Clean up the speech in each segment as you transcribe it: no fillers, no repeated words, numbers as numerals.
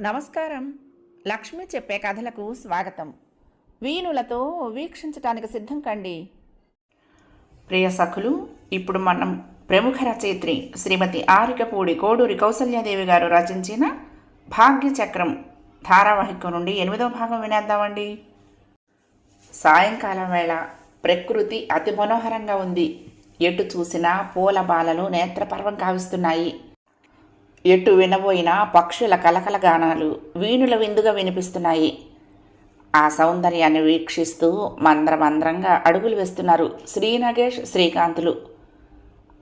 నమస్కారం. లక్ష్మి చెప్పే కథలకు స్వాగతం. వీణులతో వీక్షించటానికి సిద్ధం కండి. ప్రియ సఖులు, ఇప్పుడు మనం ప్రముఖ రచయిత్రి శ్రీమతి ఆరికపూడి కోడూరి కౌసల్యాదేవి గారు రచించిన భాగ్యచక్రం ధారావాహిక నుండి 8వ భాగం వినేద్దామండి. సాయంకాలం వేళ ప్రకృతి అతి మనోహరంగా ఉంది. ఎటు చూసినా పూల బాలలు నేత్రపర్వం కావిస్తున్నాయి. ఎటు వినబోయిన పక్షుల కలకల గానాలు వీణుల విందుగా వినిపిస్తున్నాయి. ఆ సౌందర్యాన్ని వీక్షిస్తూ మంద్రంగా అడుగులు వేస్తున్నారు శ్రీ నగేష్, శ్రీకాంతులు.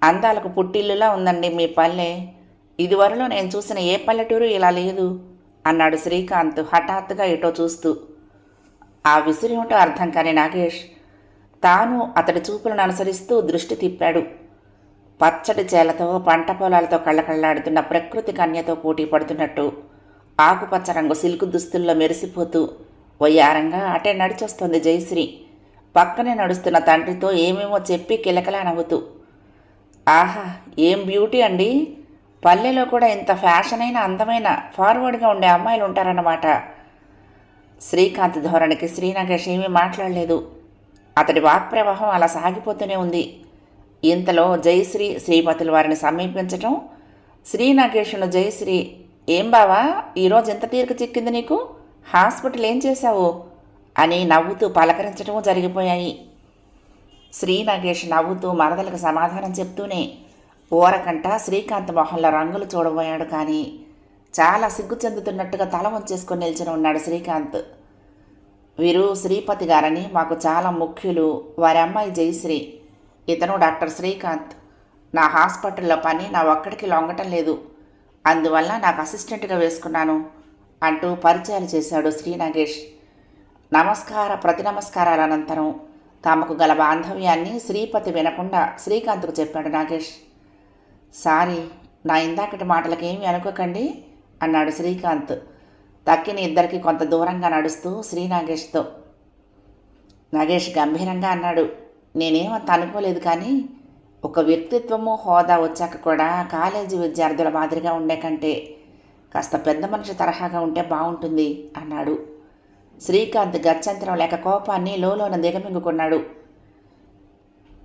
అందాలకు పుట్టిల్లులా ఉందండి మీ పల్లె. ఇదివరలో నేను చూసిన ఏ పల్లెటూరు ఇలా లేదు అన్నాడు శ్రీకాంత్ హఠాత్తుగా ఎటో చూస్తూ. ఆ విసిరేమిటో అర్థం కాని నాగేష్ తాను అతడి చూపులను అనుసరిస్తూ దృష్టి తిప్పాడు. పచ్చటి చేలతో పంట పొలాలతో కళ్ళకళ్ళాడుతున్న ప్రకృతి కన్యతో పోటీ పడుతున్నట్టు ఆకుపచ్చ రంగు సిల్కు దుస్తుల్లో మెరిసిపోతూ వయ్యారంగా అటే నడిచొస్తోంది జయశ్రీ. పక్కనే నడుస్తున్న తండ్రితో ఏమేమో చెప్పి కిలకలా నవ్వుతూ. ఆహా, ఏం బ్యూటీ అండి! పల్లెలో కూడా ఇంత ఫ్యాషన్ అయిన అందమైన ఫార్వర్డ్గా ఉండే అమ్మాయిలు ఉంటారన్నమాట. శ్రీకాంత్ ధోరణికి శ్రీనగేష్ ఏమీ మాట్లాడలేదు. అతడి వాక్ప్రవాహం అలా సాగిపోతూనే ఉంది. ఇంతలో జయశ్రీ శ్రీపతులు వారిని సమీపించటం, శ్రీ నగేష్ను జయశ్రీ, ఏం బావా ఈరోజు ఎంత తీరిక చిక్కింది నీకు, హాస్పిటల్ ఏం చేశావు అని నవ్వుతూ పలకరించటము జరిగిపోయాయి. శ్రీ నగేష్ నవ్వుతూ మరదలకు సమాధానం చెప్తూనే ఓరకంట శ్రీకాంత్ మొహంలో రంగులు చూడబోయాడు. కానీ చాలా సిగ్గు చెందుతున్నట్టుగా తల వంచేసుకొని నిల్చుని ఉన్నాడు శ్రీకాంత్. వీరు శ్రీపతి గారని మాకు చాలా ముఖ్యులు. వారి అమ్మాయి జయశ్రీ, ఇతను డాక్టర్ శ్రీకాంత్. నా హాస్పిటల్లో పని నా ఒక్కడికి లొంగటం లేదు, అందువల్ల నాకు అసిస్టెంట్గా వేసుకున్నాను అంటూ పరిచయాలు చేశాడు శ్రీ నగేష్. ప్రతి నమస్కారాల అనంతరం తమకు గల బాంధవ్యాన్ని శ్రీపతి వినకుండా శ్రీకాంత్కు చెప్పాడు నాగేష్. సారీ, నా ఇందాకటి మాటలకేమీ అనుకోకండి అన్నాడు శ్రీకాంత్ తక్కిన ఇద్దరికి కొంత దూరంగా నడుస్తూ శ్రీ నాగేష్తో. నాగేష్ గంభీరంగా అన్నాడు, నేనేమంత అనుకోలేదు, కానీ ఒక వ్యక్తిత్వము హోదా వచ్చాక కూడా కాలేజీ విద్యార్థుల మాదిరిగా ఉండే కంటే కాస్త పెద్ద మనిషి తరహాగా ఉంటే బాగుంటుంది అన్నాడు. శ్రీకాంత్ గత్యంతరం లేక కోపాన్ని లోలోన దిగమింగుకున్నాడు.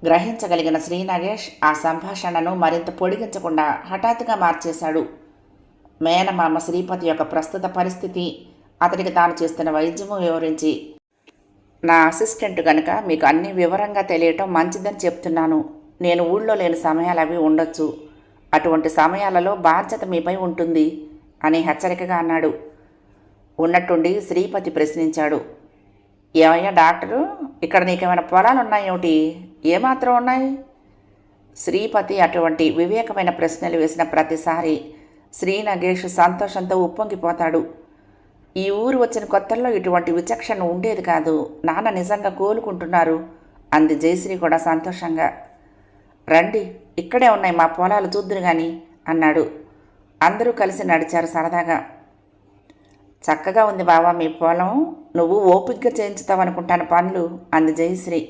గ్రహించగలిగిన శ్రీ నగేష్ ఆ సంభాషణను మరింత పొడిగించకుండా హఠాత్తుగా మార్చేశాడు. మేనమామ శ్రీపతి యొక్క ప్రస్తుత పరిస్థితి, అతడికి తాను చేస్తున్న వైద్యము వివరించి, నా అసిస్టెంట్ కనుక మీకు అన్ని వివరంగా తెలియటం మంచిదని చెప్తున్నాను. నేను ఊళ్ళో లేని సమయాలు అవి ఉండొచ్చు. అటువంటి సమయాలలో బాధ్యత మీపై ఉంటుంది అని హెచ్చరికగా అన్నాడు. ఉన్నట్టుండి శ్రీపతి ప్రశ్నించాడు, ఏమయ్యా డాక్టరు, ఇక్కడ నీకేమైనా పొలాలు ఉన్నాయేమిటి? ఏమాత్రం ఉన్నాయి? శ్రీపతి అటువంటి వివేకమైన ప్రశ్నలు వేసిన ప్రతిసారి శ్రీ నగేష్ సంతోషంతో ఉప్పొంగిపోతాడు. ఈ ఊరు వచ్చిన కొత్తల్లో ఇటువంటి విచక్షణ ఉండేది కాదు. నాన్న నిజంగా కోలుకుంటున్నారు అంది జయశ్రీ కూడా సంతోషంగా. రండి, ఇక్కడే ఉన్నాయి మా పొలాలు చూద్దురు గాని అన్నాడు. అందరూ కలిసి నడిచారు సరదాగా. చక్కగా ఉంది బావా మీ పొలం, నువ్వు ఓపిగ్గా చేయించుతావనుకుంటాను పనులు అంది జయశ్రీ.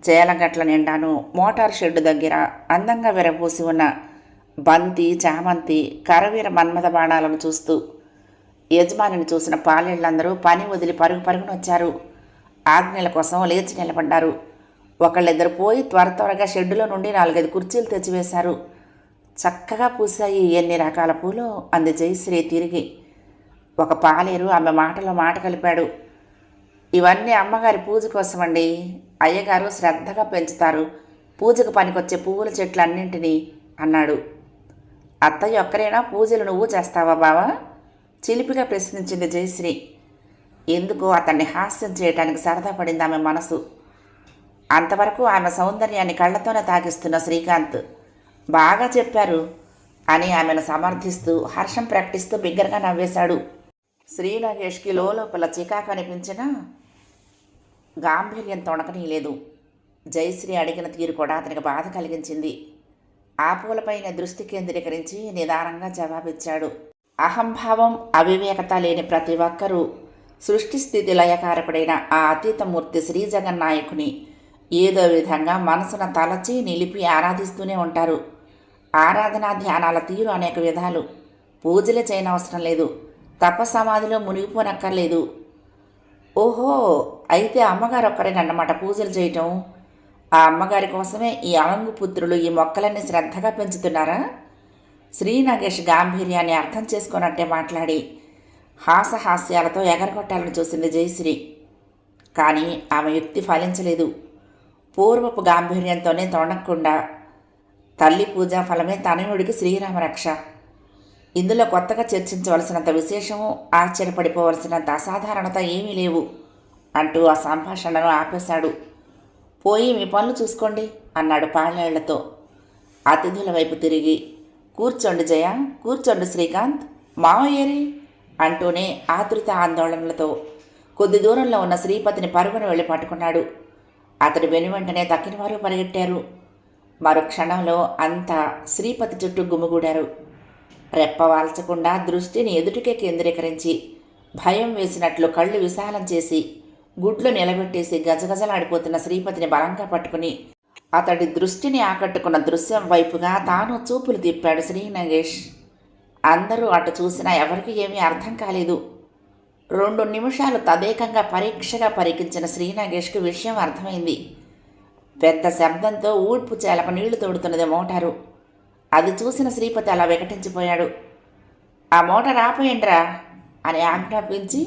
చేలగట్ల నిండాను మోటార్ షెడ్డు దగ్గర అందంగా విరబూసి ఉన్న బంతి, చామంతి, కరవీర మన్మథ బాణాలను చూస్తూ యజమానిని చూసిన పాలేళ్లందరూ పని వదిలి పరుగునొచ్చారు. ఆజ్ఞల కోసం లేచి నిలబడ్డారు. ఒకళ్ళిద్దరు పోయి త్వరగా షెడ్డులో నుండి 4-5 కుర్చీలు తెచ్చివేశారు. చక్కగా పూసాయి ఎన్ని రకాల పూలు అంది జయశ్రీ తిరిగి. ఒక పాలేరు ఆమె మాటలో మాట కలిపాడు. ఇవన్నీ అమ్మగారి పూజ కోసమండి. అయ్యగారు శ్రద్ధగా పెంచుతారు పూజకు పనికొచ్చే పువ్వుల చెట్లన్నింటినీ అన్నాడు. అత్తయ్య ఒక్కరేనా పూజలు నువ్వు చేస్తావా బావా? చిలిపిగా ప్రశ్నించింది జయశ్రీ. ఎందుకో అతన్ని హాస్యం చేయటానికి సరదా పడింది ఆమె మనసు. అంతవరకు ఆమె సౌందర్యాన్ని కళ్లతోనే తాకిస్తున్న శ్రీకాంత్, బాగా చెప్పారు అని ఆమెను సమర్థిస్తూ హర్షం ప్రకటిస్తూ బిగ్గరగా నవ్వేశాడు. శ్రీ నగేష్కి లోపల చికాకు అనిపించినా గాంభీర్యం తొణకనీయలేదు. జయశ్రీ అడిగిన తీరు కూడా అతనికి బాధ కలిగించింది. ఆ పూలపైన దృష్టి కేంద్రీకరించి నిదానంగా జవాబిచ్చాడు. అహంభావం, అవివేకత లేని ప్రతి ఒక్కరూ సృష్టి స్థితి లయకారకుడైన ఆ అతీతమూర్తి శ్రీ జగన్నాయకుని ఏదో విధంగా మనసున తలచి నిలిపి ఆరాధిస్తూనే ఉంటారు. ఆరాధనా ధ్యానాల తీరు అనేక విధాలు. పూజలు చేయనవసరం లేదు. తపసమాధిలో మునిగిపోనక్కర్లేదు. ఓహో, అయితే అమ్మగారు ఒక్కరేనన్నమాట పూజలు చేయటం. ఆ అమ్మగారి కోసమే ఈ అలంగు పుత్రులు ఈ మొక్కలన్నీ శ్రద్ధగా పెంచుతున్నారా? శ్రీ నాగేష్ గాంభీర్యాన్ని అర్థం చేసుకున్నట్టే మాట్లాడి హాసహాస్యాలతో ఎగరగొట్టాలని చూసింది జయశ్రీ. కానీ ఆమె యుక్తి ఫలించలేదు. పూర్వపు గాంభీర్యంతోనే తొణక్కుండా తల్లి పూజా ఫలమే తనయుడికి శ్రీరామరక్ష. ఇందులో కొత్తగా చర్చించవలసినంత విశేషము, ఆశ్చర్యపడిపోవలసినంత అసాధారణత ఏమీ లేవు అంటూ ఆ సంభాషణను ఆపేశాడు. పోయి మీ పనులు చూసుకోండి అన్నాడు పాళ్ళేళ్లతో. అతిథుల వైపు తిరిగి కూర్చోండి జయ, కూర్చోండి శ్రీకాంత్, మావయ్యేరి అంటూనే ఆతృత ఆందోళనలతో కొద్ది దూరంలో ఉన్న శ్రీపతిని పరుగున వెళ్ళి పట్టుకున్నాడు. అతడు వెనువెంటనే తక్కినవారు పరిగెట్టారు. మరో క్షణంలో అంతా శ్రీపతి చుట్టూ గుమిగూడారు. రెప్పవాల్చకుండా దృష్టిని ఎదుటికే కేంద్రీకరించి భయం వేసినట్లు కళ్ళు విశాలం చేసి గుడ్లు నిలబెట్టేసి గజగజలాడిపోతున్న శ్రీపతిని బలంగా పట్టుకుని అతడి దృష్టిని ఆకట్టుకున్న దృశ్యం వైపుగా తాను చూపులు తిప్పాడు శ్రీ నాగేష్. అందరూ అటు చూసినా ఎవరికి ఏమీ అర్థం కాలేదు. 2 నిమిషాలు తదేకంగా పరీక్షగా పరికించిన శ్రీ నాగేష్కి విషయం అర్థమైంది. పెద్ద శబ్దంతో ఊడ్పు చేలకు నీళ్లు తోడుతున్నది మోటారు. అది చూసిన శ్రీపతి అలా వికటించిపోయాడు. ఆ మోటార్ ఆపేయండిరా అని ఆజ్ఞాపించి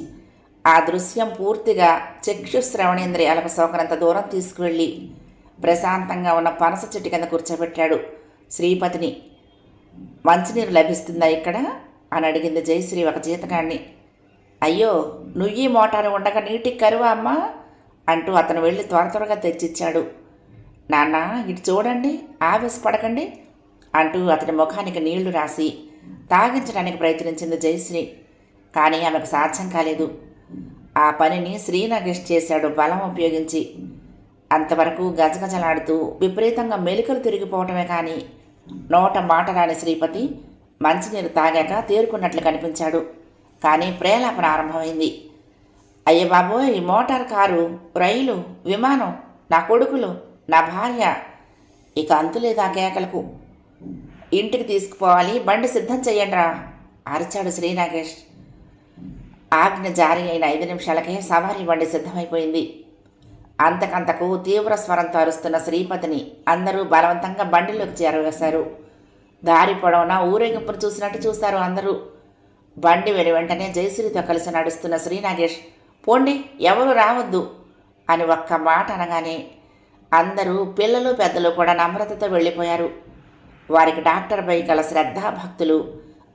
ఆ దృశ్యం పూర్తిగా చక్షుశ్రవణేంద్రియాలకు సోకనంత దూరం తీసుకువెళ్ళి ప్రశాంతంగా ఉన్న పనస చెట్టు కింద కూర్చోబెట్టాడు శ్రీపతిని. మంచినీరు లభిస్తుందా ఇక్కడ అని అడిగింది జయశ్రీ ఒక జీతగాడిని. అయ్యో, నుయ్యి మోటారు ఉండగా నీటికి కరువా అమ్మా అంటూ అతను వెళ్ళి త్వరగా తెచ్చిచ్చాడు. నాన్న ఇటు చూడండి, ఆవేశపడకండి అంటూ అతని ముఖానికి నీళ్లు రాసి తాగించడానికి ప్రయత్నించింది జయశ్రీ. కానీ ఆమెకు సాధ్యం కాలేదు. ఆ పనిని శ్రీ నాగేష్ చేశాడు బలం ఉపయోగించి. అంతవరకు గజగజలాడుతూ విపరీతంగా మెలికలు తిరిగిపోవటమే కానీ నోట మాట రాని శ్రీపతి మంచినీరు తాగాక తేరుకున్నట్లు కనిపించాడు. కానీ ప్రేలాపన ఆరంభమైంది. అయ్య బాబోయ్, మోటార్, కారు, రైలు, విమానం, నా కొడుకులు, నా భార్య, ఇక అంతులేదు ఆ కేకలకు. ఇంటికి తీసుకుపోవాలి, బండి సిద్ధం చెయ్యండిరా అరిచాడు శ్రీ నాగేష్. ఆజ్ఞ జారీ అయిన 5 నిమిషాలకే సవారీ బండి సిద్ధమైపోయింది. అంతకంతకు తీవ్ర స్వరంతో అరుస్తున్న శ్రీపతిని అందరూ బలవంతంగా బండిలోకి చేరవేశారు. దారి పొడవునా ఊరేగింపును చూసినట్టు చూశారు అందరూ. బండి వెంటనే జయశ్రీతో కలిసి నడుస్తున్న శ్రీ నాగేష్ పోండి, ఎవరు రావద్దు అని ఒక్క మాట అనగానే అందరూ పిల్లలు పెద్దలు కూడా నమ్రతతో వెళ్ళిపోయారు. వారికి డాక్టర్పై గల శ్రద్ధాభక్తులు,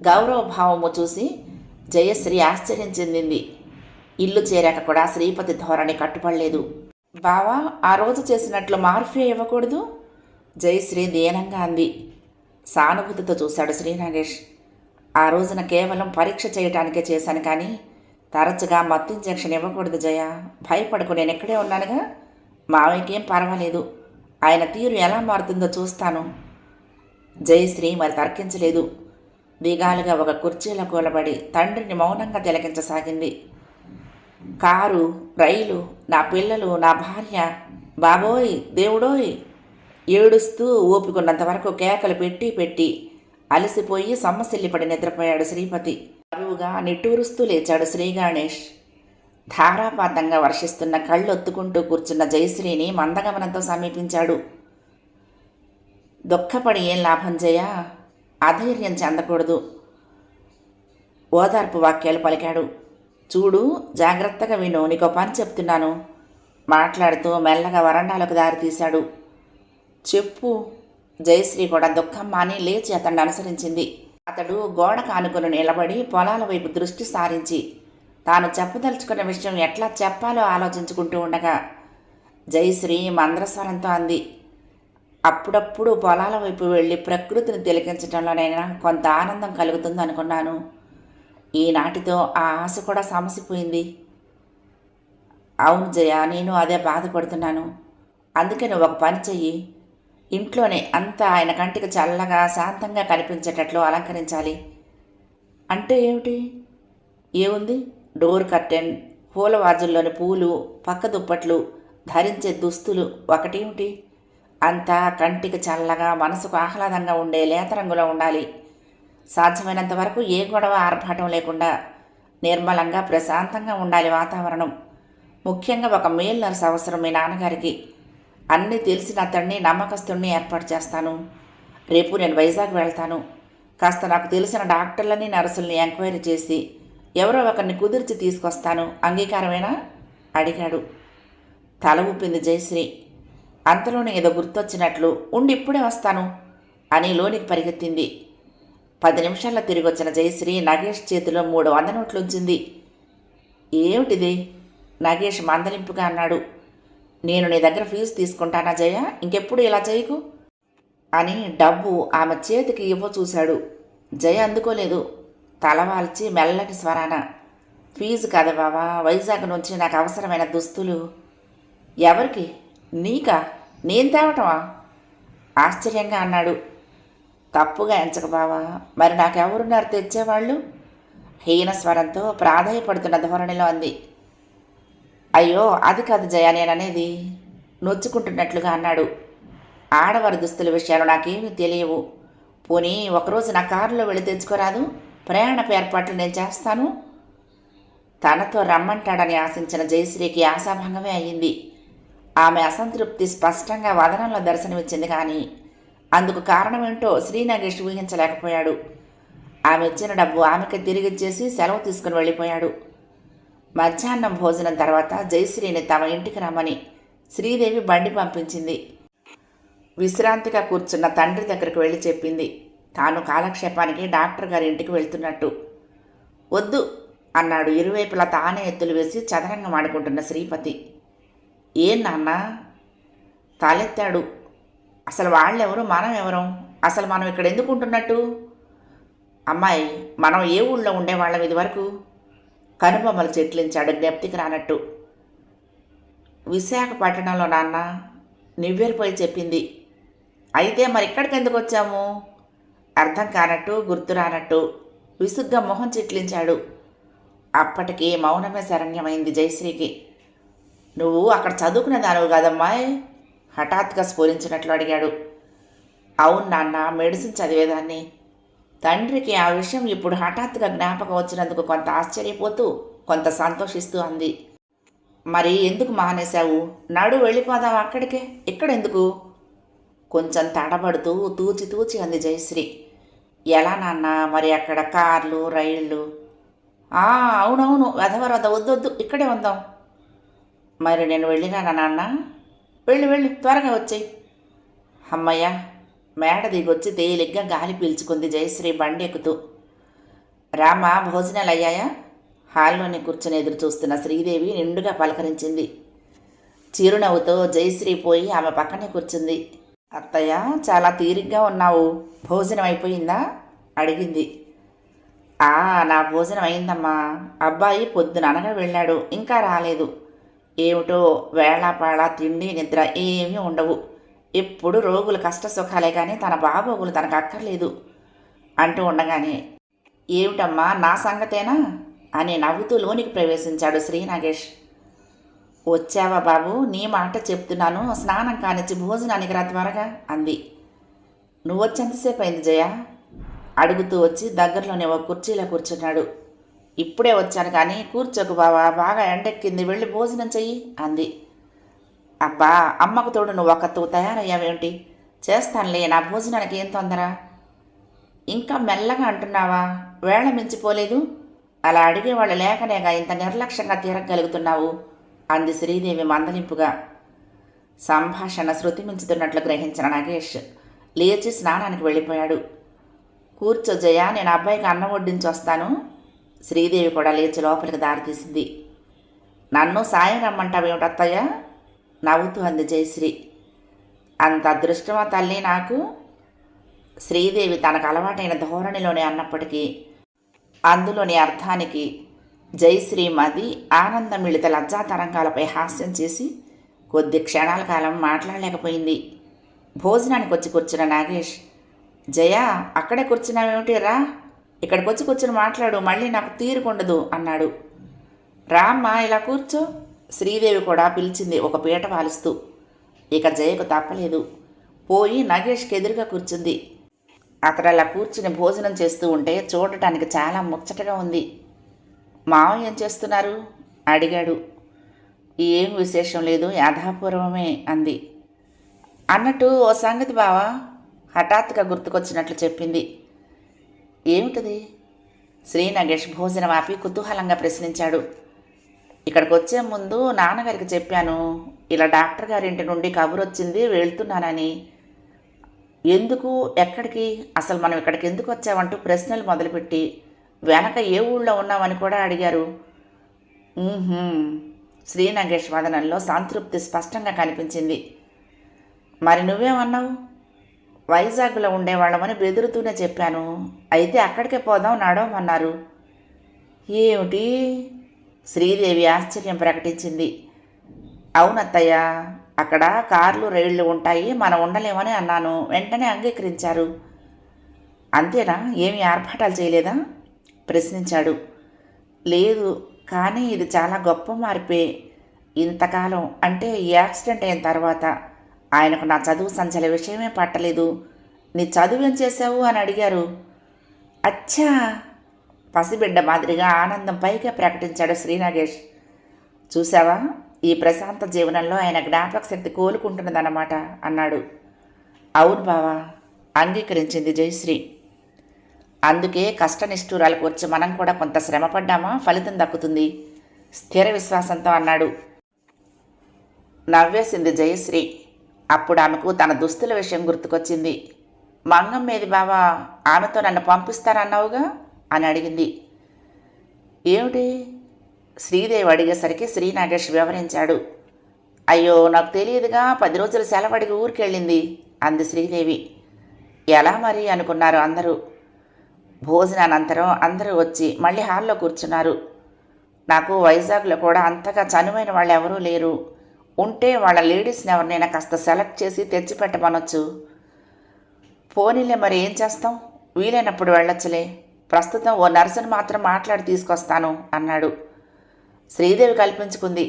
గౌరవభావము చూసి జయశ్రీ ఆశ్చర్యం చెందింది. ఇల్లు చేరాక కూడా శ్రీపతి ధోరణి కట్టుపడలేదు. బావా, ఆ రోజు చేసినట్లు మార్ఫియా ఇవ్వకూడదు జయశ్రీ దీనంగా అంది. సానుభూతితో చూశాడు శ్రీ నాగేష్. ఆ రోజున కేవలం పరీక్ష చేయటానికే చేశాను, కానీ తరచుగా మత్తు ఇంజెక్షన్ ఇవ్వకూడదు జయ. భయపడకు, నేను ఇక్కడే ఉన్నానుగా. మావయ్యకేం పర్వాలేదు. ఆయన తీరు ఎలా మారుతుందో చూస్తాను. జయశ్రీ మరి తర్కించలేదు. దిగాలుగా ఒక కుర్చీలో కూలబడి తండ్రిని మౌనంగా తిలకించసాగింది. కారు, రైలు, నా పిల్లలు, నా భార్య, బాబోయ్ దేవుడోయ్ ఏడుస్తూ ఓపికొన్నంత వరకు కేకలు పెట్టి పెట్టి అలసిపోయి సొమ్మసిల్లిపడి నిద్రపోయాడు శ్రీపతి. బరువుగా నిట్టూరుస్తూ లేచాడు శ్రీ గణేష్. ధారాపాతంగా వర్షిస్తున్న కళ్ళొత్తుకుంటూ కూర్చున్న జయశ్రీని మందగమనంతో సమీపించాడు. దుఃఖపడి ఏం లాభం జయ, అధైర్యం చెందకూడదు ఓదార్పు వాక్యాలు పలికాడు. చూడు, జాగ్రత్తగా విను, నీకో పని చెప్తున్నాను మాట్లాడుతూ మెల్లగా వరండాలకు దారి తీశాడు. చెప్పు. జయశ్రీ కూడా దుఃఖం మాని లేచి అతన్ని అనుసరించింది. అతడు గోడ కానుకొని నిలబడి పొలాల వైపు దృష్టి సారించి తాను చెప్పదలుచుకున్న విషయం ఎట్లా చెప్పాలో ఆలోచించుకుంటూ ఉండగా జయశ్రీ మంద్రస్వరంతో అంది. అప్పుడప్పుడు పొలాల వైపు వెళ్ళి ప్రకృతిని తిలకించడంలోనైనా కొంత ఆనందం కలుగుతుంది అనుకున్నాను. ఈనాటితో ఆ ఆశ కూడా సమసిపోయింది. అవును జయ, నేను అదే బాధపడుతున్నాను. అందుకే నువ్వు ఒక పని చెయ్యి. ఇంట్లోనే అంతా ఆయన కంటికి చల్లగా శాంతంగా కనిపించేటట్లు అలంకరించాలి. అంటే ఏమిటి? ఏముంది, డోర్ కర్టెన్, పూల వాజుల్లోని పూలు, పక్క దుప్పట్లు, ధరించే దుస్తులు ఒకటేమిటి, అంతా కంటికి చల్లగా మనసుకు ఆహ్లాదంగా ఉండే లేత రంగులో ఉండాలి. సాధ్యమైనంత వరకు ఏ గొడవ ఆర్భాటం లేకుండా నిర్మలంగా ప్రశాంతంగా ఉండాలి వాతావరణం. ముఖ్యంగా ఒక మేల్ నర్స్ అవసరం మీ నాన్నగారికి. అన్నీ తెలిసిన అతన్ని నమ్మకస్తుడిని ఏర్పాటు చేస్తాను. రేపు నేను వైజాగ్ వెళ్తాను. కాస్త నాకు తెలిసిన డాక్టర్లని నర్సుల్ని ఎంక్వైరీ చేసి ఎవరో ఒకరిని కుదిర్చి తీసుకొస్తాను. అంగీకారమేనా అడిగాడు. తల ఊపింది జయశ్రీ. అంతలోనే ఏదో గుర్తొచ్చినట్లు ఉండి ఇప్పుడే వస్తాను అని లోనికి పరిగెత్తింది. 10 నిమిషాల్లో తిరిగి వచ్చిన జయశ్రీ నగేష్ చేతిలో 300 నోట్లు ఉంచింది. ఏమిటిది? నగేష్ మందలింపుగా అన్నాడు. నేను నీ దగ్గర ఫీజు తీసుకుంటానా జయ, ఇంకెప్పుడు ఇలా చేయకు అని డబ్బు ఆమె చేతికి ఇవ్వ చూశాడు. జయ అందుకోలేదు. తలవాల్చి మెల్లటి స్వరాన, ఫీజు కాదు బావా, వైజాగ్ నుంచి నాకు అవసరమైన దుస్తులు. ఎవరికి? నీకా? నేను తేవటమా? ఆశ్చర్యంగా అన్నాడు. తప్పుగా ఎంచక బావా, మరి నాకెవరున్నారు తెచ్చేవాళ్ళు? హీన స్వరంతో ప్రాధాయపడుతున్న ధోరణిలో అంది. అయ్యో అది కాదు జయ నేననేది, నొచ్చుకుంటున్నట్లుగా అన్నాడు. ఆడవారి దుస్తుల విషయాలు నాకేమీ తెలియవు. పోనీ ఒకరోజు నా కారులో వెళ్ళి తెచ్చుకోరాదు? ప్రయాణపు ఏర్పాట్లు నేను చేస్తాను. తనతో రమ్మంటాడని ఆశించిన జయశ్రీకి ఆశాభంగమే అయ్యింది. ఆమె అసంతృప్తి స్పష్టంగా వదనంలో దర్శనమిచ్చింది. కానీ అందుకు కారణమేంటో శ్రీనగేష్ ఊహించలేకపోయాడు. ఆమె ఇచ్చిన డబ్బు ఆమెకి తిరిగిచ్చేసి సెలవు తీసుకుని వెళ్ళిపోయాడు. మధ్యాహ్నం భోజనం తర్వాత జయశ్రీని తమ ఇంటికి రమ్మని శ్రీదేవి బండి పంపించింది. విశ్రాంతిగా కూర్చున్న తండ్రి దగ్గరికి వెళ్ళి చెప్పింది తాను కాలక్షేపానికి డాక్టర్ గారి ఇంటికి వెళ్తున్నట్టు. వద్దు అన్నాడు ఇరువైపులా తానే ఎత్తులు వేసి చదరంగం ఆడుకుంటున్న శ్రీపతి. ఏం నాన్న? తలెత్తాడు. అసలు వాళ్ళెవరు, మనం ఎవరం? అసలు మనం ఇక్కడ ఎందుకు ఉంటున్నట్టు? అమ్మాయి, మనం ఏ ఊళ్ళో ఉండేవాళ్ళం ఇదివరకు? కనుబొమ్మలు చెట్లించాడు జ్ఞప్తికి రానట్టు. విశాఖపట్నంలో నాన్న, నివ్వెరిపోయి చెప్పింది. అయితే మరి ఇక్కడికి ఎందుకు వచ్చాము? అర్థం కానట్టు గుర్తు రానట్టు విసుగ్గా మొహం చిట్లించాడు. అప్పటికి మౌనమే శరణ్యమైంది జయశ్రీకి. నువ్వు అక్కడ చదువుకునే దానివి కాదమ్మాయి? హఠాత్తుగా స్ఫురించినట్లు అడిగాడు. అవును నాన్న, మెడిసిన్ చదివేదాన్ని. తండ్రికి ఆ విషయం ఇప్పుడు హఠాత్తుగా జ్ఞాపకం వచ్చినందుకు కొంత ఆశ్చర్యపోతూ కొంత సంతోషిస్తూ అంది. మరి ఎందుకు మానేశావు? నడు వెళ్ళిపోదాం అక్కడికే, ఇక్కడెందుకు? కొంచెం తడబడుతూ తూచి తూచి అంది జయశ్రీ. ఎలా నాన్న, మరి అక్కడ కార్లు రైళ్ళు? అవునవును, వెధవరద వద్దొద్దు, ఇక్కడే ఉందాం. మరి నేను వెళ్ళినానా నాన్న? వెళ్ళు త్వరగా వచ్చేయి. అమ్మయ్య, మేడ దిగొచ్చి తేలిగ్గా గాలి పీల్చుకుంది జయశ్రీ బండి ఎక్కుతూ. రామా, భోజనాలు అయ్యాయా? హాల్లోని కూర్చుని ఎదురు చూస్తున్న శ్రీదేవి నిండుగా పలకరించింది. చిరునవ్వుతో జయశ్రీ పోయి ఆమె పక్కనే కూర్చుంది. అత్తయ్య, చాలా తీరిగ్గా ఉన్నావు, భోజనం అయిపోయిందా అడిగింది. నా భోజనం అయిందమ్మా. అబ్బాయి పొద్దున అనగా వెళ్ళాడు, ఇంకా రాలేదు. ఏమిటో వేళాపాళ తిండి నిద్ర ఏమీ ఉండవు. ఎప్పుడు రోగుల కష్ట సుఖాలే కానీ తన బాగోగులు తనకు అక్కర్లేదు అంటూ ఉండగానే, ఏమిటమ్మా నా సంగతేనా అని నవ్వుతూ లోనికి ప్రవేశించాడు శ్రీనాగేష్. వచ్చావా బాబు, నీ మాట చెప్తున్నాను, స్నానం కానిచ్చి భోజనానికి రా త్వరగా అంది. నువ్వొచ్చేంతసేపు అయింది జయ అడుగుతూ వచ్చి దగ్గరలోనే ఒక కుర్చీలో కూర్చున్నాడు. ఇప్పుడే వచ్చాను కానీ కూర్చోకు బావా, బాగా ఎండెక్కింది, వెళ్ళి భోజనం చెయ్యి అంది. అబ్బా, అమ్మకు తోడు నువ్వు ఒక్కతూ తయారయ్యావేమిటి? చేస్తానులే, నా భోజనానికి ఏం తొందర? ఇంకా మెల్లగా అంటున్నావా? వేళ మించిపోలేదు. అలా అడిగేవాళ్ళు లేకనేగా ఇంత నిర్లక్ష్యంగా తీరగలుగుతున్నావు అంది శ్రీదేవి మందలింపుగా. సంభాషణ శృతి మించుతున్నట్లు గ్రహించిన నాగేష్ లేచి స్నానానికి వెళ్ళిపోయాడు. కూర్చో జయ, నేను అబ్బాయికి అన్నం వడ్డించి వస్తాను. శ్రీదేవి కూడా లేచి లోపలికి దారితీసింది. నన్ను సాయం రమ్మంటావేమిటత్తయ్య నవ్వుతూ అంది జయశ్రీ. అంత అదృష్టమా తల్లి నాకు? శ్రీదేవి తనకు అలవాటైన ధోరణిలోనే అన్నప్పటికీ అందులోని అర్థానికి జయశ్రీ మది ఆనందం మిళిత లజ్జా తరంగాలపై హాస్యం చేసి కొద్ది క్షణాల కాలం మాట్లాడలేకపోయింది. భోజనానికి వచ్చి కూర్చున్న నాగేష్, జయ అక్కడే కూర్చున్నావేమిటి, రా ఇక్కడికి వచ్చి కూర్చుని మాట్లాడు, మళ్ళీ నాకు తీరుకుండదు అన్నాడు. రామ్మా ఇలా కూర్చో, శ్రీదేవి కూడా పిలిచింది ఒక పీట వాలుస్తూ. ఇక జయకు తప్పలేదు. పోయి నగేష్కి ఎదురుగా కూర్చుంది. అతడు అలా కూర్చుని భోజనం చేస్తూ ఉంటే చూడటానికి చాలా ముచ్చటగా ఉంది. మావయ్య ఏం చేస్తున్నారు అడిగాడు. ఏం విశేషం లేదు, యథాపూర్వమే అంది. అన్నట్టు ఓ సంగతి బావా హఠాత్తుగా గుర్తుకొచ్చినట్లు చెప్పింది. ఏమిటిది? శ్రీ నగేష్ భోజనం ఆపి కుతూహలంగా ప్రశ్నించాడు. ఇక్కడికి వచ్చే ముందు నాన్నగారికి చెప్పాను, ఇలా డాక్టర్ గారింటి నుండి కబురు వచ్చింది, వెళ్తున్నానని. ఎందుకు, ఎక్కడికి, అసలు మనం ఇక్కడికి ఎందుకు వచ్చామంటూ ప్రశ్నలు మొదలుపెట్టి వెనక ఏ ఊళ్ళో ఉన్నామని కూడా అడిగారు. శ్రీ నగేష్ వదనంలో సంతృప్తి స్పష్టంగా కనిపించింది. మరి నువ్వేమన్నావు? వైజాగ్లో ఉండేవాళ్ళమని బెదురుతూనే చెప్పాను. అయితే అక్కడికే పోదాం నడవమన్నారు. ఏమిటి? శ్రీదేవి ఆశ్చర్యం ప్రకటించింది. అవునత్తయ్య, అక్కడ కార్లు రైళ్లు ఉంటాయి, మనం ఉండలేమని అన్నాను. వెంటనే అంగీకరించారు. అంతేనా? ఏమీ ఆర్భాటాలు చేయలేదా ప్రశ్నించాడు. లేదు, కానీ ఇది చాలా గొప్ప మార్పే. ఇంతకాలం అంటే ఈ యాక్సిడెంట్ అయిన తర్వాత ఆయనకు నా చదువు సంచల విషయమే పట్టలేదు. నీ చదువు ఏం చేశావు అని అడిగారు. అచ్చా, పసిబిడ్డ మాదిరిగా ఆనందం పైగా ప్రకటించాడు శ్రీనాగేష్. చూసావా, ఈ ప్రశాంత జీవనంలో ఆయన జ్ఞాపక శక్తి కోలుకుంటున్నదన్నమాట అన్నాడు. అవును బావా, అంగీకరించింది జయశ్రీ. అందుకే కష్టనిష్ఠూరాలకు వచ్చి మనం కూడా కొంత శ్రమపడ్డామా ఫలితం దక్కుతుంది స్థిర విశ్వాసంతో అన్నాడు. నవ్వేసింది జయశ్రీ. అప్పుడు ఆమెకు తన దుస్తుల విషయం గుర్తుకొచ్చింది. మంగమ్మేది బావా, ఆమెతో నన్ను పంపిస్తారన్నావుగా అని అడిగింది. ఏమిటి? శ్రీదేవి అడిగేసరికి శ్రీ నాగేష్ వివరించాడు. అయ్యో, నాకు తెలియదుగా, 10 రోజులు సెలవడిగి ఊరికెళ్ళింది అంది శ్రీదేవి. ఎలా మరి అనుకున్నారు అందరూ. భోజనానంతరం అందరూ వచ్చి మళ్ళీ హాల్లో కూర్చున్నారు. నాకు వైజాగ్లో కూడా అంతగా చనువైన వాళ్ళు ఎవరూ లేరు. ఉంటే వాళ్ళ లేడీస్ని ఎవరినైనా కాస్త సెలెక్ట్ చేసి తెచ్చిపెట్టమనొచ్చు. పోనీలే, మరి ఏం చేస్తాం, వీలైనప్పుడు వెళ్ళొచ్చులే. ప్రస్తుతం ఓ నర్సును మాత్రం మాట్లాడి తీసుకొస్తాను అన్నాడు. శ్రీదేవి కల్పించుకుంది.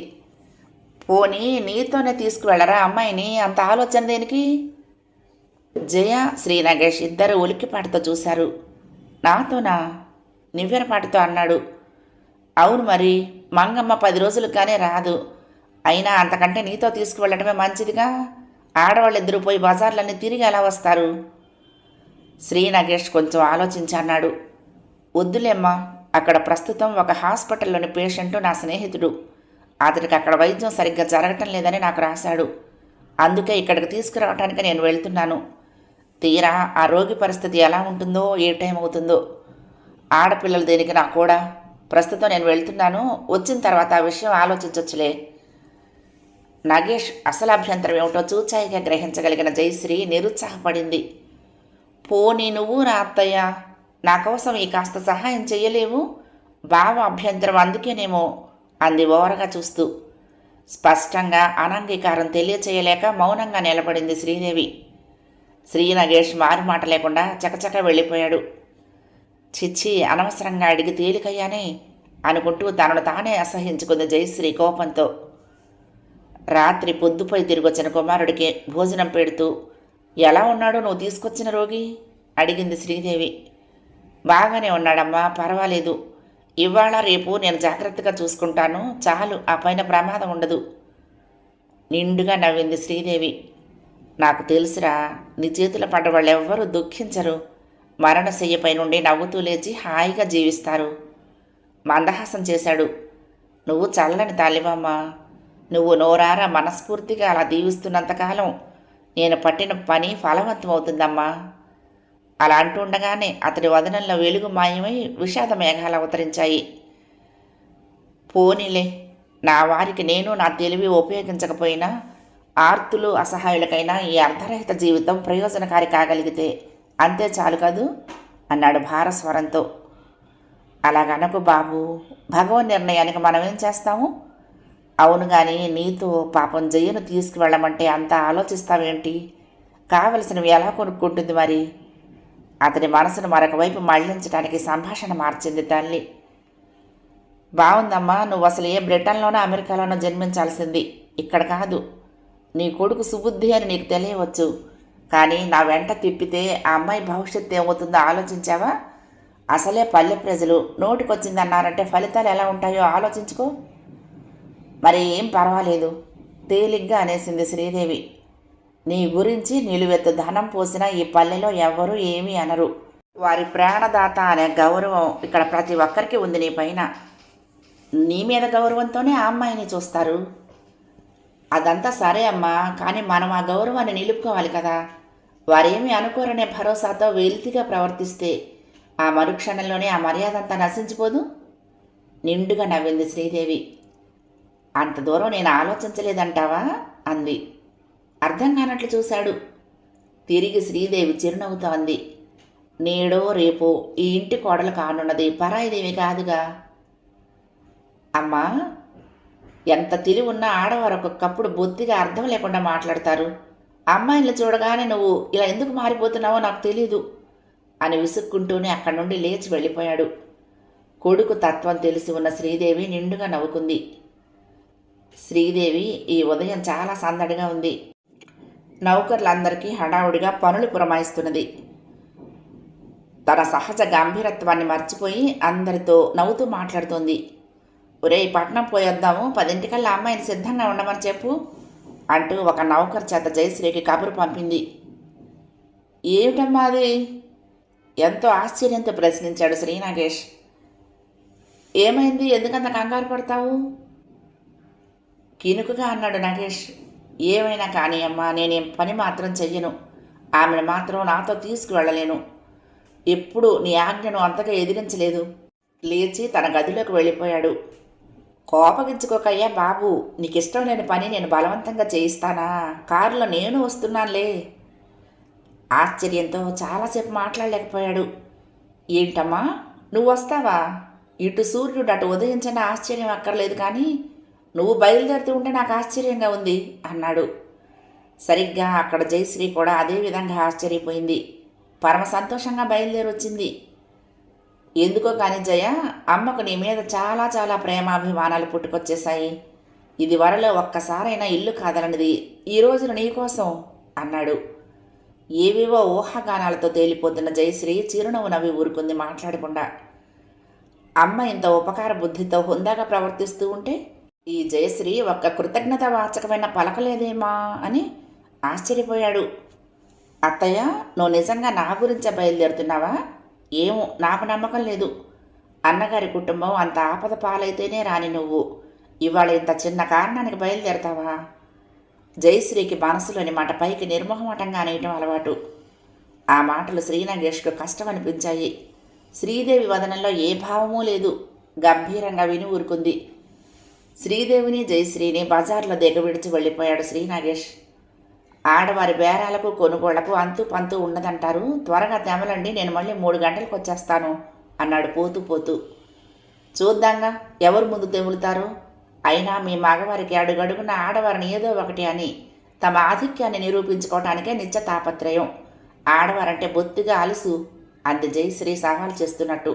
పోనీ నీతోనే తీసుకువెళ్ళరా అమ్మాయిని, అంత ఆలోచన దేనికి? జయ, శ్రీ నగేష్ ఇద్దరు ఉలిక్కిపాటుతో చూశారు. నాతోనా? నివ్వెరపాటుతో అన్నాడు. అవును మరి, మంగమ్మ 10 రోజులుగానే రాదు. అయినా అంతకంటే నీతో తీసుకువెళ్ళటమే మంచిదిగా. ఆడవాళ్ళిద్దరూ పోయి బజార్లన్నీ తిరిగి ఎలా వస్తారు? శ్రీ నగేష్ కొంచెం ఆలోచించి అన్నాడు. వద్దులేమ్మా, అక్కడ ప్రస్తుతం ఒక హాస్పిటల్లోని పేషెంటు నా స్నేహితుడు. అతడికి అక్కడ వైద్యం సరిగ్గా జరగటం లేదని నాకు రాశాడు. అందుకే ఇక్కడికి తీసుకురావటానికి నేను వెళ్తున్నాను. తీరా ఆ రోగి పరిస్థితి ఎలా ఉంటుందో, ఏ టైం అవుతుందో. ఆడపిల్లలు దేనికి నా కూడా. ప్రస్తుతం నేను వెళ్తున్నాను, వచ్చిన తర్వాత ఆ విషయం ఆలోచించొచ్చులే. నగేష్ అసలు అభ్యంతరం ఏమిటో చూచాయిగా గ్రహించగలిగిన జయశ్రీ నిరుత్సాహపడింది. పోనీ నువ్వు రా అత్తయ్య, నా కోసం ఈ కాస్త సహాయం చెయ్యలేవు? బావ అభ్యంతరం అందుకేనేమో అంది ఓరగా చూస్తూ. స్పష్టంగా అనంగీకారం తెలియచేయలేక మౌనంగా నిలబడింది శ్రీదేవి. శ్రీ నగేష్ మారుమాట లేకుండా చకచక వెళ్ళిపోయాడు. చిచ్చి, అనవసరంగా అడిగి తేలికయ్యానే అనుకుంటూ తనను తానే అసహించుకుంది జయశ్రీ కోపంతో. రాత్రి పొద్దుపై తిరిగొచ్చిన కుమారుడికి భోజనం పెడుతూ, ఎలా ఉన్నాడో నువ్వు తీసుకొచ్చిన రోగి అడిగింది శ్రీదేవి. బాగానే ఉన్నాడమ్మా, పర్వాలేదు. ఇవాళ రేపు నేను జాగ్రత్తగా చూసుకుంటాను, చాలు, ఆ పైన ప్రమాదం ఉండదు. నిండుగా నవ్వింది శ్రీదేవి. నాకు తెలుసురా, నీ చేతుల పడ్డ వాళ్ళెవ్వరూ దుఃఖించరు. మరణశయ్యపై నుండి నవ్వుతూ లేచి హాయిగా జీవిస్తారు. మందహాసం చేశాడు. నువ్వు చల్లని తల్లివమ్మా. నువ్వు నోరారా మనస్ఫూర్తిగా అలా దీవిస్తున్నంతకాలం నేను పట్టిన పని ఫలవంతమవుతుందమ్మా. అలా అంటుండగానే అతడి వదనంలో వెలుగు మాయమై విషాద మేఘాలు అవతరించాయి. పోనీలే, నా వారికి నేను నా తెలివి ఉపయోగించకపోయినా ఆర్తులు అసహాయులకైనా ఈ అర్ధరహిత జీవితం ప్రయోజనకారి కాగలిగితే అంతే చాలు కదూ అన్నాడు భారస్వరంతో. అలాగనకు బాబు, భగవన్ నిర్ణయానికి మనమేం చేస్తాము? అవును గాని నీతో పాపం జయ్యను తీసుకువెళ్ళమంటే అంత ఆలోచిస్తావేంటి? కావలసినవి ఎలా కొనుక్కుంటుంది మరి? అతని మనసును మరొక వైపు మళ్లించడానికి సంభాషణ మార్చింది తల్లి. బాగుందమ్మా, నువ్వు అసలు ఏ బ్రిటన్లోనో అమెరికాలోనో జన్మించాల్సింది, ఇక్కడ కాదు. నీ కొడుకు సుబుద్ధి అని నీకు తెలియవచ్చు. కానీ నా వెంట తిప్పితే ఆ అమ్మాయి భవిష్యత్తు ఏమవుతుందో ఆలోచించావా? అసలే పల్లె ప్రజలు నోటికొచ్చిందన్నారంటే ఫలితాలు ఎలా ఉంటాయో ఆలోచించుకో. మరి ఏం పర్వాలేదు తేలిగ్గా అనేసింది శ్రీదేవి. నీ గురించి నిలువెత్తు ధనం పోసినా ఈ పల్లెలో ఎవ్వరూ ఏమీ అనరు. వారి ప్రాణదాత అనే గౌరవం ఇక్కడ ప్రతి ఒక్కరికి ఉంది నీ పైన. నీ మీద గౌరవంతోనే ఆ అమ్మాయిని చూస్తారు. అదంతా సరే అమ్మా, కానీ మనం ఆ గౌరవాన్ని నిలుపుకోవాలి కదా. వారేమీ అనుకోరనే భరోసాతో వెలితిగా ప్రవర్తిస్తే ఆ మరుక్షణంలోనే ఆ మర్యాద అంతా నశించిపోదు. నిండుగా నవ్వింది శ్రీదేవి. అంత దూరం నేను ఆలోచించలేదంటావా అంది. అర్థం కానట్లు చూశాడు. తిరిగి శ్రీదేవి చిరునవ్వుతో అంది. నేడో రేపో ఈ ఇంటి కోడలు కానున్నది పరాయిదేవి కాదుగా. అమ్మా, ఎంత తెలివి ఉన్నా ఆడవారు ఒక్కొక్కప్పుడు బొత్తిగా అర్థం లేకుండా మాట్లాడతారు. అమ్మాయిని చూడగానే నువ్వు ఇలా ఎందుకు మారిపోతున్నావో నాకు తెలీదు అని విసుక్కుంటూనే అక్కడి నుండి లేచి వెళ్ళిపోయాడు. కొడుకు తత్వం తెలిసి ఉన్న శ్రీదేవి నిండుగా నవ్వుకుంది. శ్రీదేవి ఈ ఉదయం చాలా సందడిగా ఉంది. నౌకర్లందరికీ హడావుడిగా పనులు పురమాయిస్తున్నది. తన సహజ గంభీరత్వాన్ని మర్చిపోయి అందరితో నవ్వుతూ మాట్లాడుతోంది. ఒరేయ్, పట్నం పోయొద్దాము, 10 అమ్మాయిని సిద్ధంగా ఉండమని చెప్పు అంటూ ఒక నౌకర్ చేత జయశ్రీకి కబురు పంపింది. ఏమిటమ్మా అది? ఎంతో ఆశ్చర్యంతో ప్రశ్నించాడు శ్రీనాగేష్. ఏమైంది, ఎందుకంత కంగారు పడతావు? కినుకుగా అన్నాడు నాగేష్. ఏమైనా కానీ అమ్మా, నేనేం పని మాత్రం చెయ్యను. ఆమెను మాత్రం నాతో తీసుకువెళ్ళలేను. ఎప్పుడు నీ ఆజ్ఞను అంతగా ఎదిరించలేదు. లేచి తన గదిలోకి వెళ్ళిపోయాడు. కోపగించుకోకయ్యా బాబు, నీకిష్టం లేని పని నేను బలవంతంగా చేయిస్తానా? కారులో నేను వస్తున్నానులే. ఆశ్చర్యంతో చాలాసేపు మాట్లాడలేకపోయాడు. ఏంటమ్మా, నువ్వు వస్తావా? ఇటు సూర్యుడు అటు ఉదయించిన ఆశ్చర్యం అక్కర్లేదు, కానీ నువ్వు బయలుదేరుతూ ఉంటే నాకు ఆశ్చర్యంగా ఉంది అన్నాడు. సరిగ్గా అక్కడ జయశ్రీ కూడా అదే విధంగా ఆశ్చర్యపోయింది. పరమ సంతోషంగా బయలుదేరి వచ్చింది. ఎందుకో కానీ జయ, అమ్మకు నీ మీద చాలా చాలా ప్రేమాభిమానాలు పుట్టుకొచ్చేశాయి. ఇది వరలో ఒక్కసారైనా ఇల్లు కాదననిది ఈ రోజున నీకోసం అన్నాడు. ఏవేవో ఊహాగానాలతో తేలిపోతున్న జయశ్రీ చిరునవ్వు నవ్వి ఊరుకుంది మాట్లాడకుండా. అమ్మ ఇంత ఉపకార బుద్ధితో హుందాగా ప్రవర్తిస్తూ ఉంటే ఈ జయశ్రీ ఒక్క కృతజ్ఞత వాచకమైన పలకలేదేమా అని ఆశ్చర్యపోయాడు. అత్తయ్య, నువ్వు నిజంగా నా గురించే బయలుదేరుతున్నావా? ఏమో, నాకు నమ్మకం లేదు. అన్నగారి కుటుంబం అంత ఆపద పాలైతేనే రాని నువ్వు ఇవాళ ఇంత చిన్న కారణానికి బయలుదేరతావా? జయశ్రీకి మనసులోని మాట పైకి నిర్మోహమాటంగా అనేయటం అలవాటు. ఆ మాటలు శ్రీనాగేష్కు కష్టం అనిపించాయి. శ్రీదేవి వదనంలో ఏ భావమూ లేదు. గంభీరంగా విని ఊరుకుంది. శ్రీదేవిని జయశ్రీని బజార్లో దిగవిడిచి వెళ్ళిపోయాడు శ్రీనాగేష్. ఆడవారి బేరాలకు కొనుగోళ్లకు అంతు పంతు ఉన్నదంటారు. త్వరగా తెమలండి, నేను మళ్ళీ 3 గంటలకు వచ్చేస్తాను అన్నాడు పోతూ పోతూ. చూద్దాంగా ఎవరు ముందు తెములుతారో. అయినా మీ మగవారికి అడుగడుగున ఆడవారిని ఏదో ఒకటి అని తమ ఆధిక్యాన్ని నిరూపించుకోవటానికే నిత్య తాపత్రయం. ఆడవారంటే బొత్తిగా అలుసు అంది జయశ్రీ సవాల్ చేస్తున్నట్టు.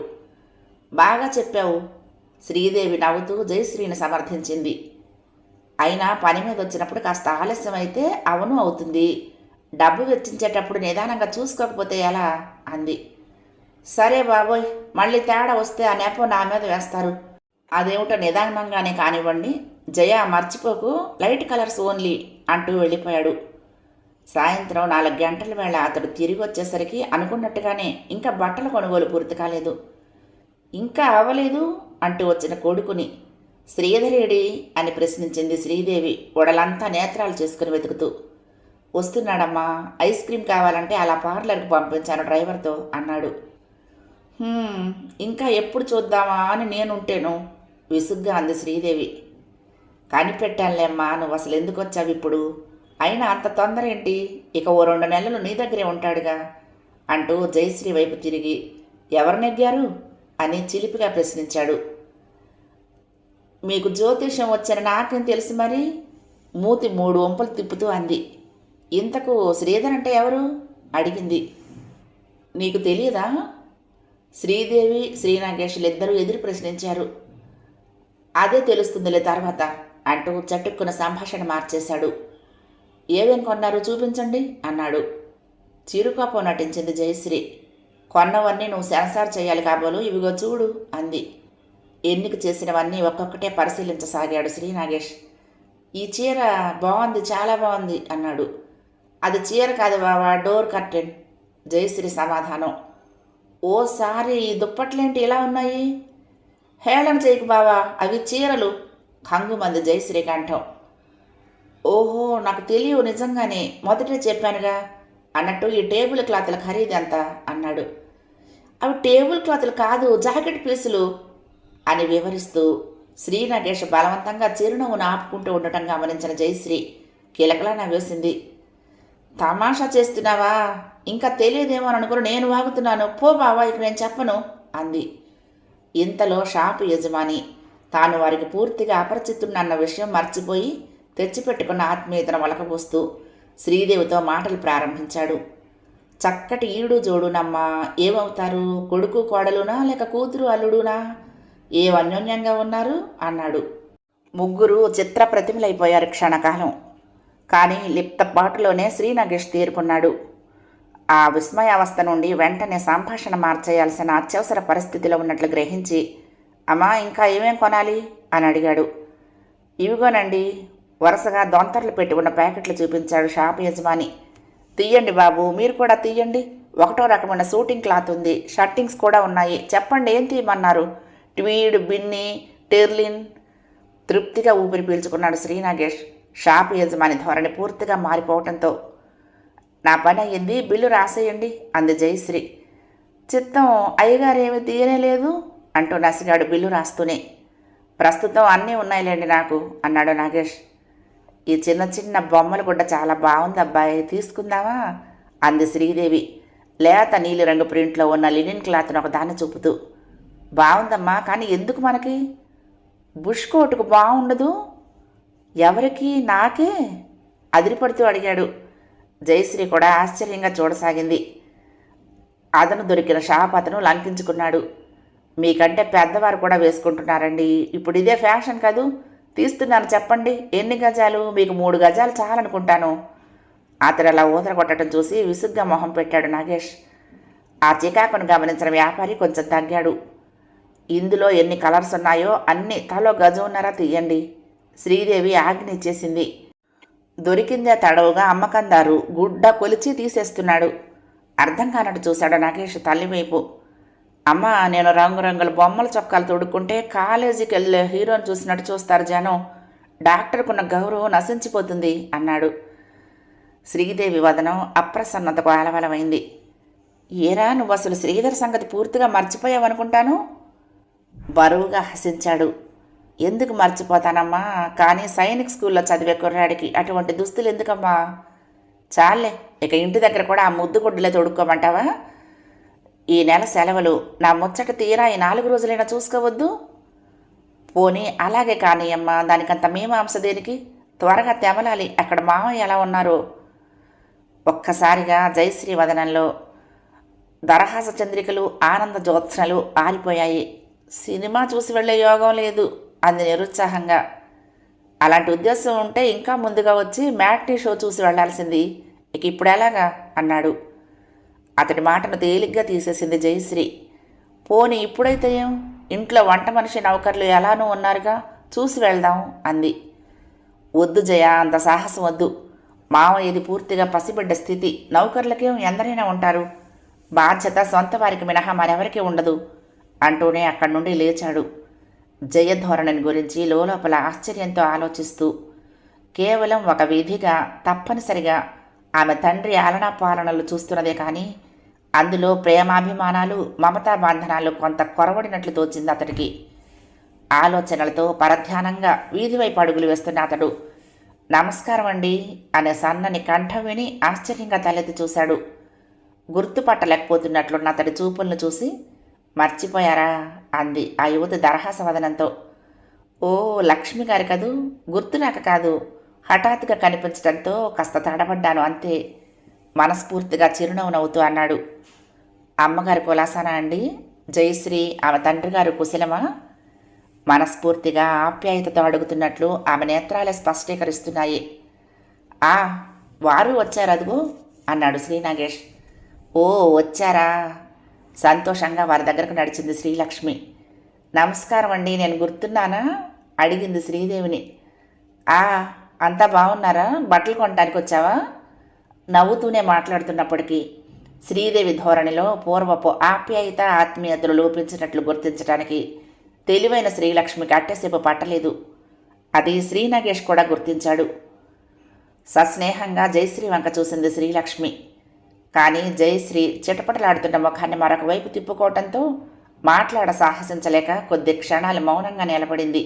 బాగా చెప్పావు. శ్రీదేవి నవ్వుతూ జయశ్రీని సమర్థించింది. అయినా పని మీద వచ్చినప్పుడు కాస్త ఆలస్యం అయితే అవును అవుతుంది. డబ్బు వెచ్చించేటప్పుడు నిదానంగా చూసుకోకపోతే ఎలా అంది. సరే బాబోయ్, మళ్ళీ తేడా వస్తే ఆ నెపం నా మీద వేస్తారు. అదేమిటో నిదానంగానే కానివ్వండి. జయ, మర్చిపోకు, లైట్ కలర్స్ ఓన్లీ అంటూ వెళ్ళిపోయాడు. సాయంత్రం 4 గంటల వేళ అతడు తిరిగి వచ్చేసరికి అనుకున్నట్టుగానే ఇంకా బట్టల కొనుగోలు పూర్తి కాలేదు. ఇంకా అవ్వలేదు అంటూ వచ్చిన కొడుకుని శ్రీధరేడి అని ప్రశ్నించింది శ్రీదేవి ఒడలంతా నేత్రాలు చేసుకుని వెతుకుతూ. వస్తున్నాడమ్మా, ఐస్ క్రీమ్ కావాలంటే అలా పార్లర్కి పంపించాను డ్రైవర్తో అన్నాడు. ఇంకా ఎప్పుడు చూద్దామా అని నేనుంటేను విసుగ్గా అంది శ్రీదేవి. కనిపెట్టానులేమ్మా, నువ్వు అసలు ఎందుకు వచ్చావు ఇప్పుడు? అయినా అంత తొందర ఏంటి? ఇక ఓ 2 నెలలు నీ దగ్గరే ఉంటాడుగా అంటూ జయశ్రీ వైపు తిరిగి ఎవరు నెగ్గారు అని చిలిపిగా ప్రశ్నించాడు. మీకు జ్యోతిష్యం వచ్చిన నాకేం తెలుసు మరి? మూతి 3 వంపలు తిప్పుతూ అంది. ఇంతకు శ్రీధర్ అంటే ఎవరు అడిగింది. నీకు తెలియదా? శ్రీదేవి శ్రీనాగేష్లిద్దరూ ఎదురు ప్రశ్నించారు. అదే తెలుస్తుందిలే తర్వాత అంటూ చటుక్కున సంభాషణ మార్చేశాడు. ఏమేం కొన్నారు చూపించండి అన్నాడు. చిరుకోపం నటించింది జయశ్రీ. కొన్నవన్నీ నువ్వు సెన్సార్ చేయాలి కాబోలు, ఇవిగో చూడు అంది. ఎన్నిక చేసినవన్నీ ఒక్కొక్కటే పరిశీలించసాగాడు శ్రీనాగేష్. ఈ చీర బాగుంది, చాలా బాగుంది అన్నాడు. అది చీర కాదు బావా, డోర్ కర్టెన్ జయశ్రీ సమాధానం. ఓసారి ఈ దుప్పట్లేంటి ఇలా ఉన్నాయి? హేళన చేయకు బావా, అవి చీరలు కంగుమంది జయశ్రీ కంఠం. ఓహో, నాకు తెలియవు నిజంగానే, మొదటే చెప్పానుగా. అన్నట్టు ఈ టేబుల్ క్లాతుల ఖరీదు ఎంత అన్నాడు. అవి టేబుల్ క్లాతులు కాదు, జాకెట్ పీసులు అని వివరిస్తూ శ్రీనాగేష్ బలవంతంగా చిరునవ్వును ఆపుకుంటూ ఉండటం గమనించిన జయశ్రీ కిలకలా నవ్వేసింది. తమాషా చేస్తున్నావా? ఇంకా తెలియదేమో అనుకుని నేను వాగుతున్నాను. పో బావా, ఇక నేను చెప్పను అంది. ఇంతలో షాపు యజమాని తాను వారికి పూర్తిగా అపరిచితున్నన్న విషయం మర్చిపోయి తెచ్చిపెట్టుకున్న ఆత్మీయతను వలకబోస్తూ శ్రీదేవితో మాటలు ప్రారంభించాడు. చక్కటి ఈడు జోడునమ్మా, ఏమవుతారు? కొడుకు కోడలునా లేక కూతురు అల్లుడునా? ఏ అన్యోన్యంగా ఉన్నారు అన్నాడు. ముగ్గురు చిత్ర ప్రతిమలైపోయారు క్షణకాలం. కానీ లిప్తపాటులోనే శ్రీనాగేష్ తేరుకున్నాడు. ఆ విస్మయావస్థ నుండి వెంటనే సంభాషణ మార్చేయాల్సిన అత్యవసర పరిస్థితిలో ఉన్నట్లు గ్రహించి, అమ్మా ఇంకా ఏమేం కొనాలి అని అడిగాడు. ఇవిగోనండి వరుసగా దొంతర్లు పెట్టి ఉన్న ప్యాకెట్లు చూపించాడు షాప్ యజమాని. తీయండి బాబు, మీరు కూడా తీయండి. ఒకటో రకమైన షూటింగ్ క్లాత్ ఉంది, షర్టింగ్స్ కూడా ఉన్నాయి. చెప్పండి ఏం తీయమన్నారు? ట్వీడ్, బిన్ని, టెర్లిన్. తృప్తిగా ఊపిరి పీల్చుకున్నాడు శ్రీనాగేష్. షాప్ యజమాని ధోరణి పూర్తిగా మారిపోవటంతో. నా పని అయ్యింది, బిల్లు రాసేయండి అంది జయశ్రీ. చిత్తం, అయ్యగారు ఏమీ తీయనేలేదు అంటూ నసిగాడు బిల్లు రాస్తూనే. ప్రస్తుతం అన్నీ ఉన్నాయిలేండి నాకు అన్నాడు నాగేష్. ఈ చిన్న చిన్న బొమ్మల గుడ్డ చాలా బాగుంది అబ్బాయి, తీసుకుందామా అంది శ్రీదేవి లేత నీలిరంగు ప్రింట్లో ఉన్న లినిన్ క్లాత్ను ఒకదాన్ని చూపుతూ. బాగుందమ్మా, కానీ ఎందుకు మనకి? బుష్ కోటుకు బాగుండదు. ఎవరికి? నాకే అదిరిపడుతూ అడిగాడు. జయశ్రీ కూడా ఆశ్చర్యంగా చూడసాగింది. అతను దొరికిన షాప్ అతను లంకించుకున్నాడు. మీకంటే పెద్దవారు కూడా వేసుకుంటున్నారండి, ఇప్పుడు ఇదే ఫ్యాషన్ కాదు. తీస్తున్నాను చెప్పండి, ఎన్ని గజాలు? మీకు 3 గజాలు చాలనుకుంటాను. అతడు అలా ఊదర కొట్టడం చూసి విసుగ్గా మొహం పెట్టాడు నాగేష్. ఆ చికాకును గమనించిన వ్యాపారి కొంచెం తగ్గాడు. ఇందులో ఎన్ని కలర్స్ ఉన్నాయో అన్ని తలో గజమున్నర తీయండి శ్రీదేవి ఆజ్ఞ ఇచ్చేసింది. దొరికిందే తడవుగా అమ్మకందారు గుడ్డ కొలిచి తీసేస్తున్నాడు. అర్థం కానట్టు చూశాడు నాగేష్ తల్లివైపు. అమ్మ, నేను రంగురంగుల బొమ్మల చొక్కాలు తొడుక్కుంటే కాలేజీకి వెళ్ళే హీరోని చూసినట్టు చూస్తారు జనం. డాక్టర్కున్న గౌరవం నశించిపోతుంది అన్నాడు. శ్రీదేవి వదనం అప్రసన్నతకు ఆలవలమైంది. ఏరా, నువ్వు అసలు శ్రీధర్ సంగతి పూర్తిగా మర్చిపోయావనుకుంటాను బరువుగా హసించాడు. ఎందుకు మర్చిపోతానమ్మా, కానీ సైనిక్ స్కూల్లో చదివే కుర్రాడికి అటువంటి దుస్తులు ఎందుకమ్మా? చాలే, ఇక ఇంటి దగ్గర కూడా ఆ ముద్దు గుడ్డలే తొడుక్కోమంటావా? ఈ నెల సెలవులు నా ముచ్చట తీరా ఈ 4 రోజులైనా చూసుకోవద్దు? పోనీ అలాగే కానీ అమ్మా, దానికంత మీమాంస దేనికి? త్వరగా తెమలాలి, అక్కడ మామయ్య ఎలా ఉన్నారో. ఒక్కసారిగా జయశ్రీ వదనంలో దరహాస చంద్రికలు, ఆనంద జ్యోత్స్నలు ఆరిపోయాయి. సినిమా చూసి వెళ్లే యోగం లేదు అంది నిరుత్సాహంగా. అలాంటి ఉద్దేశం ఉంటే ఇంకా ముందుగా వచ్చి మ్యాట్నీ షో చూసి వెళ్లాల్సింది. ఇక ఇప్పుడు ఎలాగా అన్నాడు. అతడి మాటను తేలిగ్గా తీసేసింది జయశ్రీ. పోనీ ఇప్పుడైతే ఏం? ఇంట్లో వంట మనిషి నౌకర్లు ఎలానూ ఉన్నారుగా, చూసి వెళ్దాం అంది. వద్దు జయ, అంత సాహసం వద్దు. మావయ్యది పూర్తిగా పసిబిడ్డ స్థితి. నౌకర్లకేం ఎందరైనా ఉంటారు. బాధ్యత సొంత వారికి మినహా మరెవరికీ ఉండదు అంటూనే అక్కడి నుండి లేచాడు. జయధోరణిని గురించి లోపల ఆశ్చర్యంతో ఆలోచిస్తూ, కేవలం ఒక విధిగా తప్పనిసరిగా ఆమె తండ్రి ఆలనా పాలనలు చూస్తున్నదే కానీ అందులో ప్రేమాభిమానాలు, మమతా బంధనాలు కొంత కొరవడినట్లు తోచింది అతడికి. ఆలోచనలతో పరధ్యానంగా వీధివైపు అడుగులు వేస్తున్న అతడు నమస్కారం అండి అనే సన్నని కంఠం విని ఆశ్చర్యంగా తలెత్తి చూశాడు. గుర్తుపట్టలేకపోతున్నట్లున్న అతడి చూపులను చూసి, మర్చిపోయారా అంది ఆ యువతి దరహాసవదనంతో. ఓ, లక్ష్మి గారి కదూ, గుర్తురాక కాదు, హఠాత్తుగా కనిపించడంతో కాస్త తడబడ్డాను అంతే మనస్ఫూర్తిగా చిరునవ్వు నవ్వుతూ అన్నాడు. అమ్మగారు కులాసానా అండి? జయశ్రీ ఆమె తండ్రి గారు కుశలమా? మనస్ఫూర్తిగా ఆప్యాయతతో అడుగుతున్నట్లు ఆమె నేత్రాలే స్పష్టీకరిస్తున్నాయి. వారు వచ్చారు అదుగో అన్నాడు శ్రీనాగేష్. ఓ వచ్చారా? సంతోషంగా వారి దగ్గరకు నడిచింది శ్రీలక్ష్మి. నమస్కారం అండి, నేను గుర్తున్నానా? అడిగింది శ్రీదేవిని. ఆ అంతా బాగున్నారా? బట్టలు కొనడానికి వచ్చావా? నవ్వుతూనే మాట్లాడుతున్నప్పటికీ శ్రీదేవి ధోరణిలో పూర్వపు ఆప్యాయత ఆత్మీయతలు లోపించినట్లు గుర్తించడానికి తెలివైన శ్రీలక్ష్మికి అట్టేసేపు పట్టలేదు. అది శ్రీనగేష్ కూడా గుర్తించాడు. సస్నేహంగా జయశ్రీ వంక చూసింది శ్రీలక్ష్మి. కానీ జయశ్రీ చిటపటలాడుతున్న ముఖాన్ని మరొక వైపు తిప్పుకోవటంతో మాట్లాడ సాహసించలేక కొద్ది క్షణాలు మౌనంగా నిలబడింది.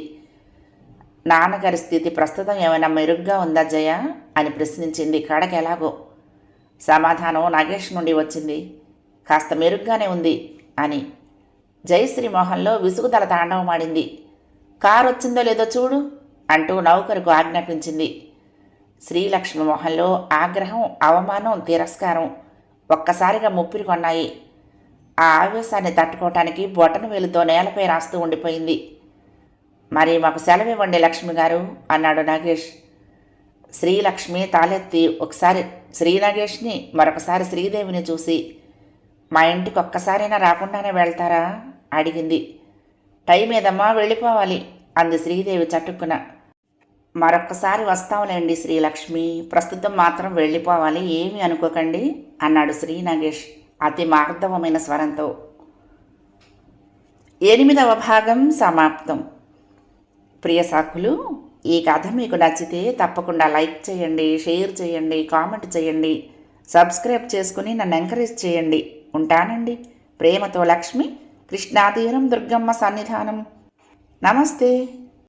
నాన్నగారి స్థితి ప్రస్తుతం ఏమైనా మెరుగ్గా ఉందా జయ అని ప్రశ్నించింది కడకెలాగో. సమాధానం నాగేష్ నుండి వచ్చింది. కాస్త మెరుగ్గానే ఉంది అని. జయశ్రీ మొహంలో విసుగుదల తాండవమాడింది. కారు వచ్చిందో లేదో చూడు అంటూ నౌకరుకు ఆజ్ఞాపించింది. శ్రీలక్ష్మి మొహంలో ఆగ్రహం, అవమానం, తిరస్కారం ఒక్కసారిగా ముప్పిరి కొన్నాయి. ఆ ఆవేశాన్ని తట్టుకోవటానికి బొటన వేలుతో నేలపై రాస్తూ ఉండిపోయింది. మరి మాకు సెలవివ్వండి లక్ష్మి గారు అన్నాడు నాగేష్. శ్రీలక్ష్మి తాలెత్తి ఒకసారి శ్రీనగేష్ని, మరొకసారి శ్రీదేవిని చూసి, మా ఇంటికి ఒక్కసారైనా రాకుండానే వెళ్తారా అడిగింది. టైం ఏదమ్మా, వెళ్ళిపోవాలి అంది శ్రీదేవి చటుక్కున. మరొక్కసారి వస్తాంలేండి శ్రీలక్ష్మి, ప్రస్తుతం మాత్రం వెళ్ళిపోవాలి, ఏమీ అనుకోకండి అన్నాడు శ్రీనగేష్ అతి మార్దవమైన స్వరంతో. 8వ భాగం సమాప్తం. ప్రియ సాకులు, ఈ కథ మీకు నచ్చితే తప్పకుండా లైక్ చేయండి, షేర్ చేయండి, కామెంట్ చేయండి, సబ్స్క్రైబ్ చేసుకుని నన్ను ఎంకరేజ్ చేయండి. ఉంటానండి. ప్రేమతో లక్ష్మి, కృష్ణాతీరం, దుర్గమ్మ సన్నిధానం. నమస్తే.